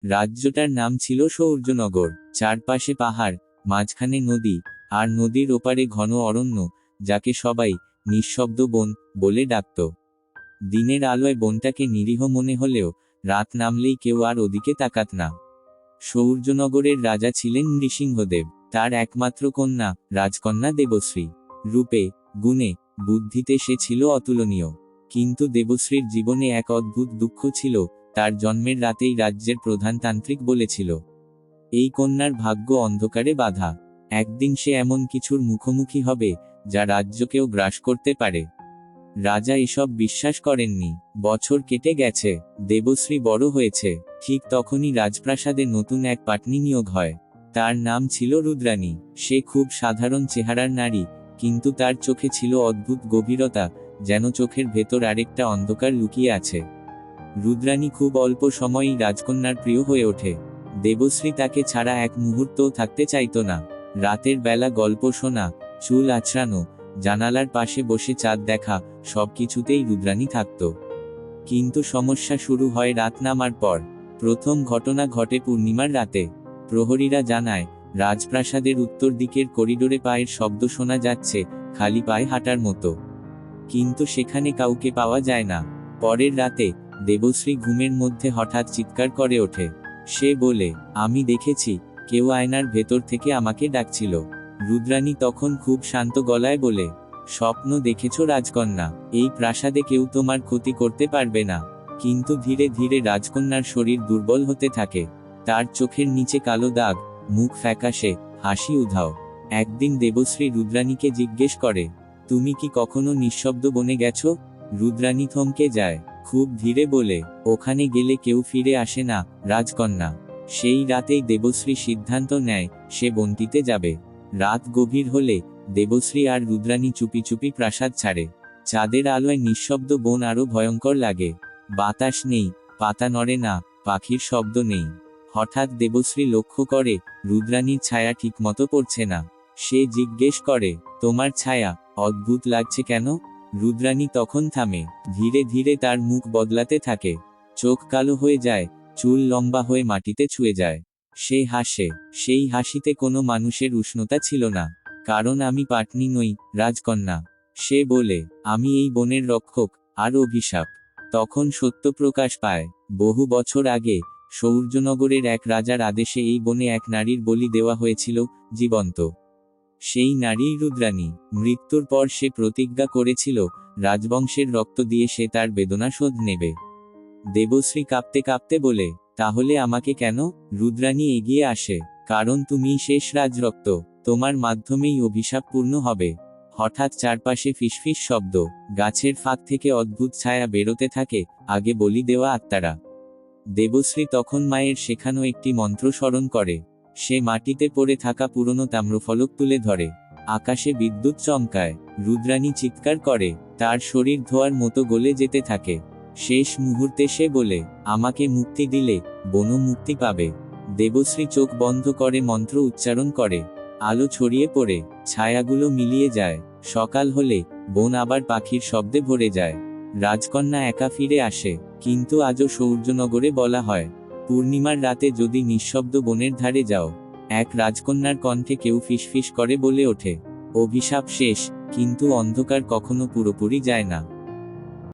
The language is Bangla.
রাজ্যটার নাম ছিল সৌর্যনগর। চারপাশে পাহাড়, মাঝখানে নদী, আর নদীর ওপারে ঘন অরণ্য, যাকে সবাই নিঃশব্দ বন বলে ডাকত। দিনের আলোয় বনটাকে নিরীহ মনে হলেও রাত নামলেই কেউ আর ওদিকে তাকাত না। সৌর্যনগরের রাজা ছিলেন নৃসিংহদেব। তার একমাত্র কন্যা রাজকন্যা দেবশ্রী। রূপে, গুণে, বুদ্ধিতে সে ছিল অতুলনীয়। কিন্তু দেবশ্রীর জীবনে এক অদ্ভুত দুঃখ ছিল। তার জন্মের রাতেই রাজ্যের প্রধান তান্ত্রিক বলেছিল, এই কন্যার ভাগ্য অন্ধকারে বাঁধা। একদিন সে এমন কিছুর মুখোমুখি হবে যা রাজ্যকেও গ্রাস করতে পারে। রাজা এসব বিশ্বাস করেননি। বছর কেটে গেছে, দেবশ্রী বড় হয়েছে। ঠিক তখনই রাজপ্রাসাদে নতুন এক পাটনি নিয়োগ হয়। তার নাম ছিল রুদ্রাণী। সে খুব সাধারণ চেহারার নারী, কিন্তু তার চোখে ছিল অদ্ভুত গভীরতা, যেন চোখের ভেতর আরেকটা অন্ধকার লুকিয়ে আছে। রুদ্রাণী খুব অল্প সময়েই রাজকন্যার প্রিয় হয়ে ওঠে। দেবশ্রী তাকে ছাড়া এক মুহূর্তও থাকতে চাইত না। রাতের বেলা গল্প শোনা, চুল আঁচড়ানো, জানালার পাশে বসে চাঁদ দেখা, সবকিছুতেই রুদ্রাণী থাকত। কিন্তু সমস্যা শুরু হয় রাত নামার পর। প্রথম ঘটনা ঘটে পূর্ণিমার রাতে। প্রহরীরা জানায়, রাজপ্রাসাদের উত্তর দিকের করিডোরে পায়ের শব্দ শোনা যাচ্ছে, খালি পায়ে হাঁটার মতো। কিন্তু সেখানে কাউকে পাওয়া যায় না। পরের রাতে দেবশ্রী ঘুমের মধ্যে হঠাৎ চিৎকার করে ওঠে। সে বলে, আমি দেখেছি, কেউ আয়নার ভেতর থেকে আমাকে ডাকছিল। রুদ্রাণী তখন খুব শান্ত গলায় বলে, স্বপ্ন দেখেছ রাজকন্যা, এই প্রাসাদে কেউ তোমার ক্ষতি করতে পারবে না। কিন্তু ধীরে ধীরে রাজকন্যার শরীর দুর্বল হতে থাকে। তার চোখের নিচে কালো দাগ, মুখ ফ্যাকাশে, হাসি উধাও। একদিন দেবশ্রী রুদ্রাণীকে জিজ্ঞেস করে, তুমি কি কখনো নিঃশব্দ বনে গেছো? রুদ্রাণী থমকে যায়, খুব ধীরে বলে, ওখানে গেলে কেউ ফিরে আসে না রাজকন্যা। সেই রাতেই দেবশ্রী সিদ্ধান্ত নেয়, সে বনটিতে যাবে। রাত গভীর হলে দেবশ্রী আর রুদ্রাণী চুপি চুপি প্রাসাদ ছাড়ে। চাঁদের আলোয় নিঃশব্দ বন আরো ভয়ঙ্কর লাগে। বাতাস নেই, পাতা নড়ে না, পাখির শব্দ নেই। হঠাৎ দেবশ্রী লক্ষ্য করে, রুদ্রাণীর ছায়া ঠিকমতো পড়ছে না। সে জিজ্ঞেস করে, তোমার ছায়া অদ্ভুত লাগছে কেন? রুদ্রাণী তখন থামে। ধীরে ধীরে তার মুখ বদলাতে থাকে। চোখ কালো হয়ে যায়, চুল লম্বা হয়ে মাটিতে ছুঁয়ে যায়। সে হাসে। সেই হাসিতে কোনো মানুষের উষ্ণতা ছিল না। কারণ আমি পাটনি নই, রাজকন্যা। সে বলে, আমি এই বনের রক্ষক, আর অভিশাপ। তখন সত্য প্রকাশ পায়। বহু বছর আগে সৌর্যনগরের এক রাজার আদেশে এই বনে এক নারীর বলি দেওয়া হয়েছিল, জীবন্ত। সেই নারী রুদ্রাণী। মৃত্যুর পর সে প্রতিজ্ঞা করেছিল, রাজবংশের রক্ত দিয়ে সে তার বেদনা শোধ নেবে। দেবশ্রী কাঁপতে কাঁপতে বলে, তাহলে আমাকে কেন? রুদ্রাণী এগিয়ে আসে, কারণ তুমিই শেষ রাজরক্ত, তোমার মাধ্যমেই অভিশাপ পূর্ণ হবে। হঠাৎ চারপাশে ফিসফিস শব্দ, গাছের ফাঁক থেকে অদ্ভুত ছায়া বেরোতে থাকে, আগে বলি দেওয়া আত্মারা। দেবশ্রী তখন মায়ের শেখানো একটি মন্ত্র স্মরণ করে। সে মাটিতে পড়ে থাকা পুরনো তাম্রফলক তুলে ধরে। আকাশে বিদ্যুৎ চমকায়। রুদ্রাণী চিৎকার করে, তার শরীর ধোয়ার মতো গলে যেতে থাকে। শেষ মুহূর্তে সে বলে, আমাকে মুক্তি দিলে বনও মুক্তি পাবে। দেবশ্রী চোখ বন্ধ করে মন্ত্র উচ্চারণ করে। আলো ছড়িয়ে পড়ে, ছায়াগুলো মিলিয়ে যায়। সকাল হলে বন আবার পাখির শব্দে ভরে যায়। রাজকন্যা একা ফিরে আসে। কিন্তু আজও সৌর্যনগরে বলা হয়, পূর্ণিমার রাতে যদি নিঃশব্দ বনের ধারে যাও, এক রাজকন্যার কণ্ঠে কেউ ফিসফিস করে বলে ওঠে, অভিশাপ শেষ, কিন্তু অন্ধকার কখনো পুরোপুরি যায় না।